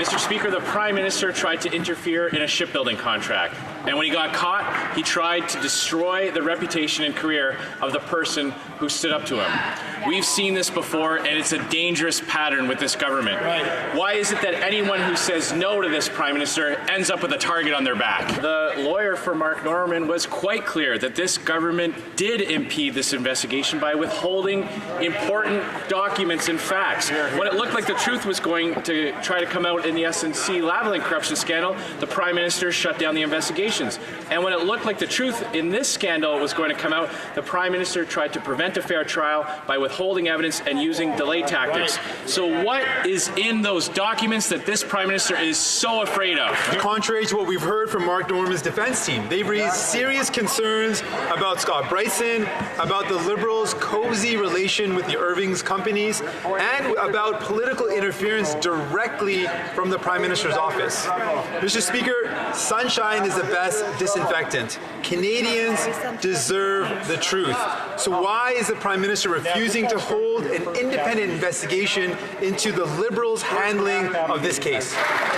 Mr. Speaker, the Prime Minister tried to interfere in a shipbuilding contract. And when he got caught, he tried to destroy the reputation and career of the person who stood up to him. We've seen this before, and it's a dangerous pattern with this government. Right. Why is it that anyone who says no to this Prime Minister ends up with a target on their back? The lawyer for Mark Norman was quite clear that this government did impede this investigation by withholding important documents and facts. When it looked like the truth was going to try to come out in the SNC Lavalin corruption scandal, the Prime Minister shut down the investigations. And when it looked like the truth in this scandal was going to come out, the Prime Minister tried to prevent a fair trial by withholding evidence and using delay tactics. So what is in those documents that this Prime Minister is so afraid of? Contrary to what we've heard from Mark Norman's defense team, they've raised serious concerns about Scott Bryson, about the Liberals' cozy relation with the Irving's companies, and about political interference directly from the Prime Minister's office. Mr. Speaker, sunshine is the best disinfectant. Canadians deserve the truth. So why is the Prime Minister refusing to hold an independent investigation into the Liberals' handling of this case?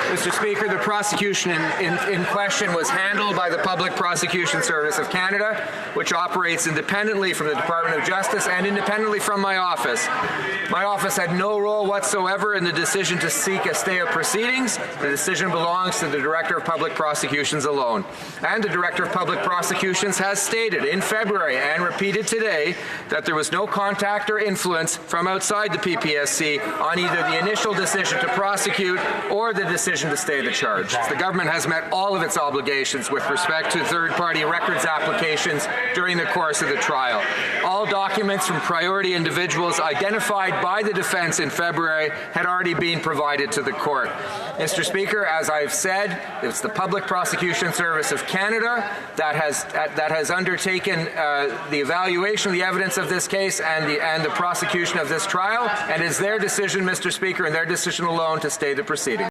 Mr. Speaker, the prosecution in question was handled by the Public Prosecution Service of Canada, which operates independently from the Department of Justice and independently from my office. My office had no role whatsoever in the decision to seek a stay of proceedings. The decision belongs to the Director of Public Prosecutions alone. And the Director of Public Prosecutions has stated in February and repeated today that there was no contact or influence from outside the PPSC on either the initial decision to prosecute or the decision to stay the charge. The government has met all of its obligations with respect to third-party records applications during the course of the trial. All documents from priority individuals identified by the defense in February had already been provided to the court. Mr. Speaker, as I've said, it's the Public Prosecution Service of Canada that has undertaken the evaluation of the evidence of this case and the prosecution of this trial, and it's their decision, Mr. Speaker, and their decision alone to stay the proceedings.